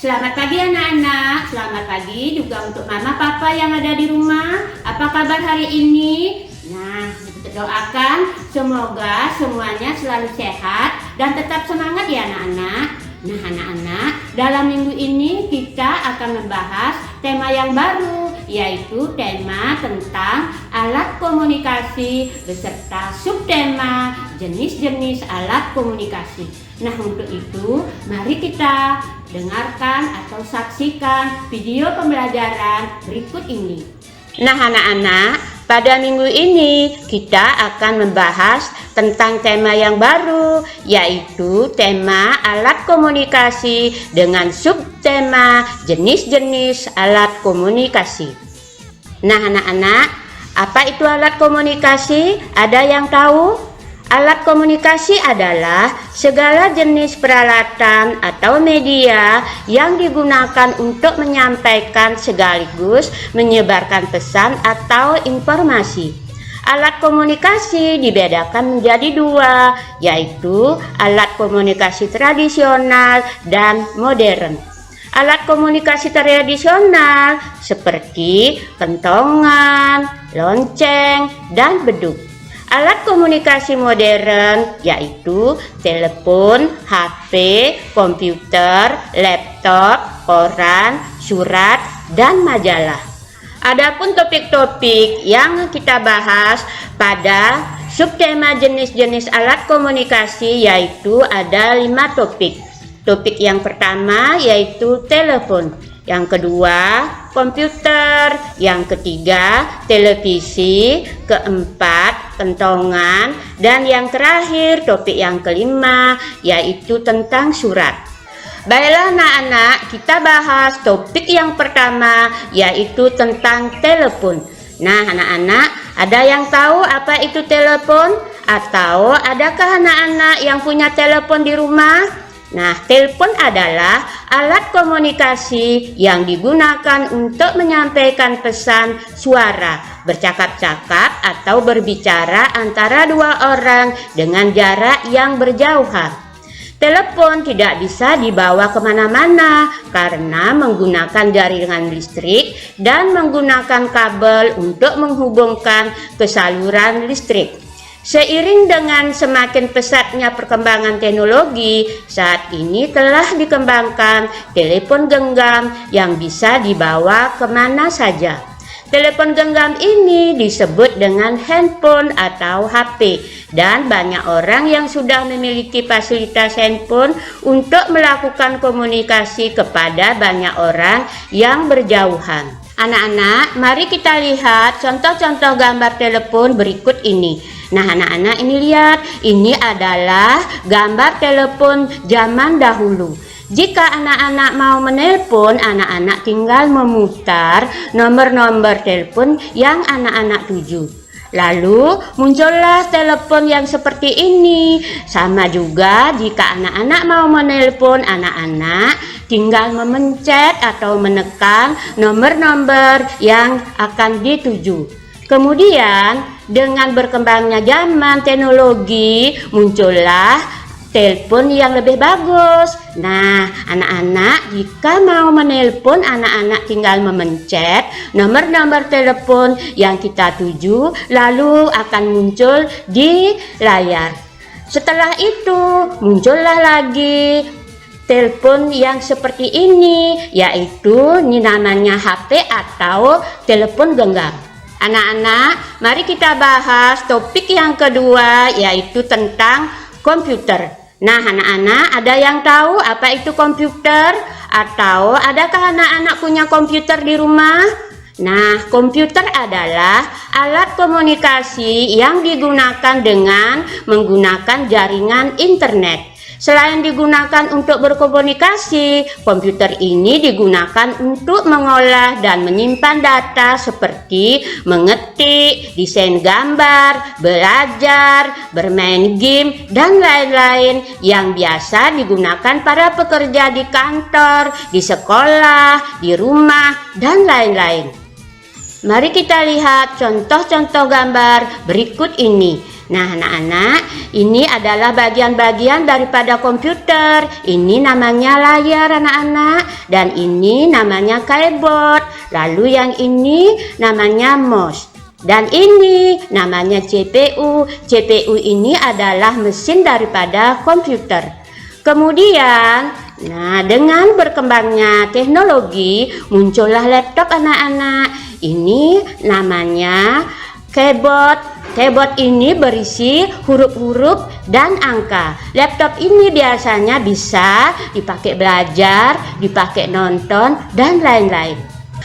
Selamat pagi anak-anak, selamat pagi juga untuk mama papa yang ada di rumah. Apa kabar hari ini? Nah, kita doakan semoga semuanya selalu sehat dan tetap semangat ya anak-anak. Nah anak-anak, dalam minggu ini kita akan membahas tema yang baru, yaitu tema tentang alat komunikasi beserta subtema jenis-jenis alat komunikasi. Nah untuk itu, mari kita dengarkan atau saksikan video pembelajaran berikut ini. Nah anak-anak, pada minggu ini kita akan membahas tentang tema yang baru, yaitu tema alat komunikasi dengan subtema jenis-jenis alat komunikasi. Nah anak-anak, apa itu alat komunikasi? Ada yang tahu? Alat komunikasi adalah segala jenis peralatan atau media yang digunakan untuk menyampaikan sekaligus menyebarkan pesan atau informasi. Alat komunikasi dibedakan menjadi dua, yaitu alat komunikasi tradisional dan modern. Alat komunikasi tradisional seperti kentongan, lonceng, dan beduk. Alat komunikasi modern yaitu telepon, HP, komputer, laptop, koran, surat, dan majalah. Adapun topik-topik yang kita bahas pada subtema jenis-jenis alat komunikasi yaitu ada 5 topik. Topik yang pertama yaitu telepon. Yang kedua, komputer. Yang ketiga, televisi. Keempat, kentongan. Dan yang terakhir, topik yang kelima, yaitu tentang surat. Baiklah anak-anak, kita bahas topik yang pertama, yaitu tentang telepon. Nah anak-anak, ada yang tahu apa itu telepon? Atau adakah anak-anak yang punya telepon di rumah? Nah, telepon adalah alat komunikasi yang digunakan untuk menyampaikan pesan suara, bercakap-cakap atau berbicara antara dua orang dengan jarak yang berjauhan. Telepon tidak bisa dibawa kemana-mana karena menggunakan jaringan listrik dan menggunakan kabel untuk menghubungkan ke saluran listrik. Seiring dengan semakin pesatnya perkembangan teknologi, saat ini telah dikembangkan telepon genggam yang bisa dibawa kemana saja. Telepon genggam ini disebut dengan handphone atau HP, dan banyak orang yang sudah memiliki fasilitas handphone untuk melakukan komunikasi kepada banyak orang yang berjauhan. Anak-anak, mari kita lihat contoh-contoh gambar telepon berikut ini. Nah anak-anak ini lihat, ini adalah gambar telepon zaman dahulu. Jika anak-anak mau menelpon, anak-anak tinggal memutar nomor-nomor telepon yang anak-anak tuju. Lalu muncullah telepon yang seperti ini. Sama juga jika anak-anak mau menelpon, anak-anak tinggal memencet atau menekan nomor-nomor yang akan dituju. Kemudian dengan berkembangnya zaman teknologi muncullah telepon yang lebih bagus. Nah anak-anak jika mau menelpon, anak-anak tinggal memencet nomor-nomor telepon yang kita tuju, lalu akan muncul di layar. Setelah itu muncullah lagi telepon yang seperti ini, yaitu ini namanya HP atau telepon genggam. Anak-anak, mari kita bahas topik yang kedua, yaitu tentang komputer. Nah anak-anak, ada yang tahu apa itu komputer? Atau adakah anak-anak punya komputer di rumah? Nah, komputer adalah alat komunikasi yang digunakan dengan menggunakan jaringan internet. Selain digunakan untuk berkomunikasi, komputer ini digunakan untuk mengolah dan menyimpan data seperti mengetik, desain gambar, belajar, bermain game, dan lain-lain yang biasa digunakan para pekerja di kantor, di sekolah, di rumah, dan lain-lain. Mari kita lihat contoh-contoh gambar berikut ini. Nah, anak-anak, ini adalah bagian-bagian daripada komputer. Ini namanya layar, anak-anak, dan ini namanya keyboard. Lalu yang ini namanya mouse. Dan ini namanya CPU. CPU ini adalah mesin daripada komputer. Kemudian, nah, dengan berkembangnya teknologi, muncullah laptop, anak-anak. Ini namanya keyboard. Keyboard ini berisi huruf-huruf dan angka. Laptop ini biasanya bisa dipakai belajar, dipakai nonton, dan lain-lain.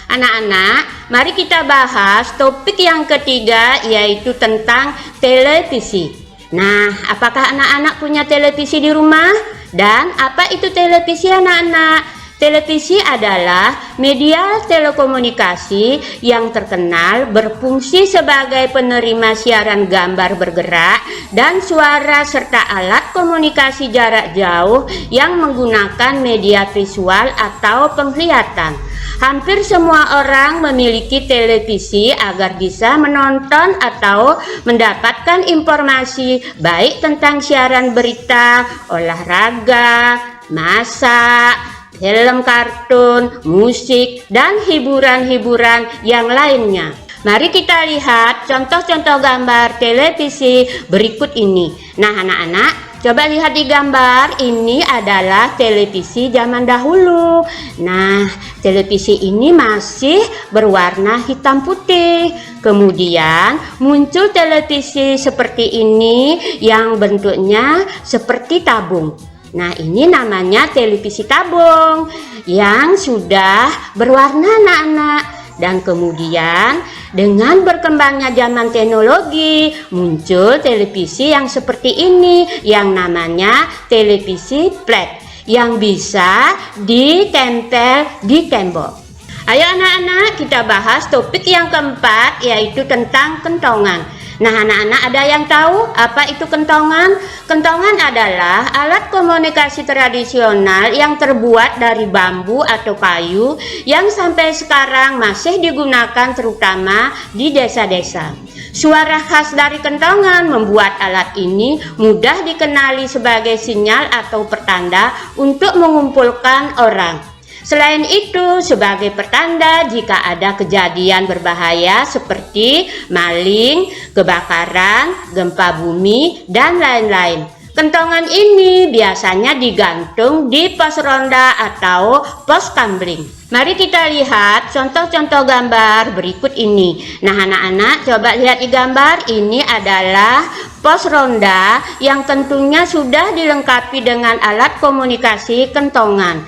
Anak-anak, mari kita bahas topik yang ketiga, yaitu tentang televisi. Nah, apakah anak-anak punya televisi di rumah? Dan apa itu televisi, anak-anak? Televisi adalah media telekomunikasi yang terkenal berfungsi sebagai penerima siaran gambar bergerak dan suara serta alat komunikasi jarak jauh yang menggunakan media visual atau penglihatan. Hampir semua orang memiliki televisi agar bisa menonton atau mendapatkan informasi baik tentang siaran berita, olahraga, masak, film kartun, musik, dan hiburan-hiburan yang lainnya. Mari kita lihat contoh-contoh gambar televisi berikut ini. Nah, anak-anak, coba lihat di gambar. Ini adalah televisi zaman dahulu. Nah, televisi ini masih berwarna hitam putih. Kemudian muncul televisi seperti ini yang bentuknya seperti tabung. Nah, ini namanya televisi tabung yang sudah berwarna, anak-anak. Dan kemudian dengan berkembangnya zaman teknologi, muncul televisi yang seperti ini yang namanya televisi flat yang bisa ditempel di tembok. Ayo anak-anak, kita bahas topik yang keempat, yaitu tentang kentongan. Nah, anak-anak, ada yang tahu apa itu kentongan? Kentongan adalah alat komunikasi tradisional yang terbuat dari bambu atau kayu yang sampai sekarang masih digunakan terutama di desa-desa. Suara khas dari kentongan membuat alat ini mudah dikenali sebagai sinyal atau pertanda untuk mengumpulkan orang. Selain itu, sebagai pertanda jika ada kejadian berbahaya seperti maling, kebakaran, gempa bumi, dan lain-lain. Kentongan ini biasanya digantung di pos ronda atau pos kamling. Mari kita lihat contoh-contoh gambar berikut ini. Nah, anak-anak, coba lihat di gambar. Ini adalah pos ronda yang tentunya sudah dilengkapi dengan alat komunikasi kentongan.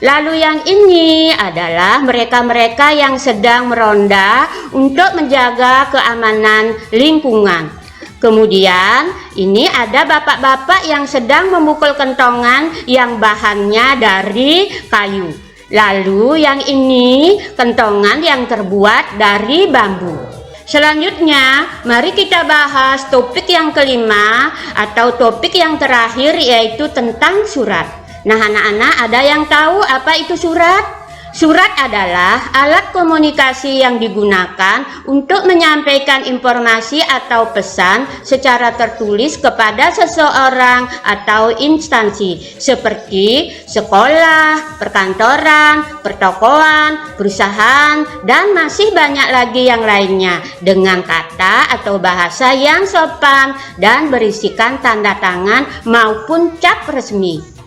Lalu yang ini adalah mereka-mereka yang sedang meronda untuk menjaga keamanan lingkungan. Kemudian ini ada bapak-bapak yang sedang memukul kentongan yang bahannya dari kayu. Lalu yang ini kentongan yang terbuat dari bambu. Selanjutnya, mari kita bahas topik yang kelima atau topik yang terakhir, yaitu tentang surat. Nah, anak-anak, ada yang tahu apa itu surat? Surat adalah alat komunikasi yang digunakan untuk menyampaikan informasi atau pesan secara tertulis kepada seseorang atau instansi seperti sekolah, perkantoran, pertokoan, perusahaan, dan masih banyak lagi yang lainnya dengan kata atau bahasa yang sopan dan berisikan tanda tangan maupun cap resmi.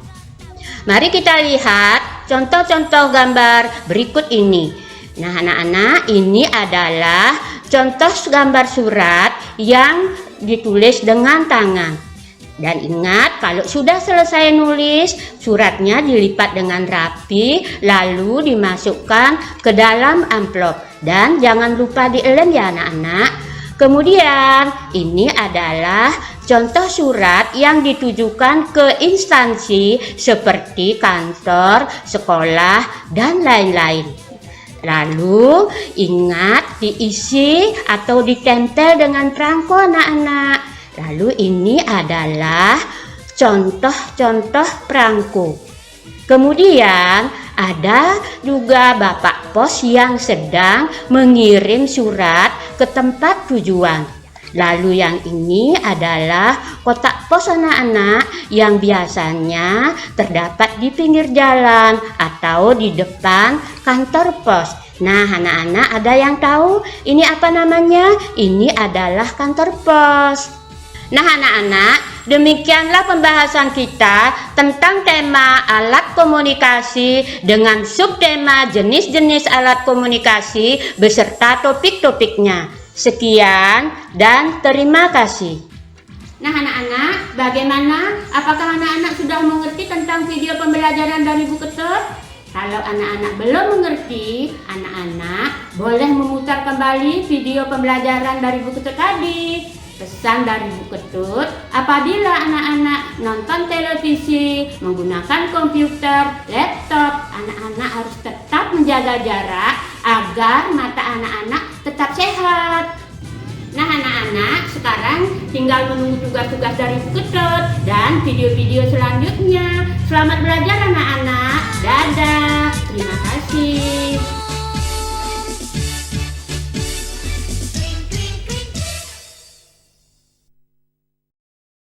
Mari kita lihat contoh-contoh gambar berikut ini. Nah, anak-anak, ini adalah contoh gambar surat yang ditulis dengan tangan. Dan ingat, kalau sudah selesai nulis, suratnya dilipat dengan rapi, lalu dimasukkan ke dalam amplop. Dan jangan lupa dielem ya anak-anak. Kemudian ini adalah contoh surat yang ditujukan ke instansi seperti kantor, sekolah, dan lain-lain. Lalu ingat diisi atau ditempel dengan perangko anak-anak. Lalu ini adalah contoh-contoh perangko. Kemudian ada juga bapak pos yang sedang mengirim surat ke tempat tujuan. Lalu yang ini adalah kotak pos anak-anak yang biasanya terdapat di pinggir jalan atau di depan kantor pos. Nah, anak-anak ada yang tahu ini apa namanya? Ini adalah kantor pos. Nah, anak-anak, demikianlah pembahasan kita tentang tema alat komunikasi dengan subtema jenis-jenis alat komunikasi beserta topik-topiknya. Sekian dan terima kasih. Nah anak-anak, bagaimana? Apakah anak-anak sudah mengerti tentang video pembelajaran dari Bu Ketut? Kalau anak-anak belum mengerti, anak-anak boleh memutar kembali video pembelajaran dari Bu Ketut tadi. Pesan dari Bu Ketut, apabila anak-anak nonton televisi, menggunakan komputer, laptop, anak-anak harus tetap menjaga jarak agar mata anak-anak tetap sehat. Nah anak-anak, sekarang tinggal menunggu tugas-tugas dari Bu Ketut dan video-video selanjutnya. Selamat belajar anak-anak. Dadah.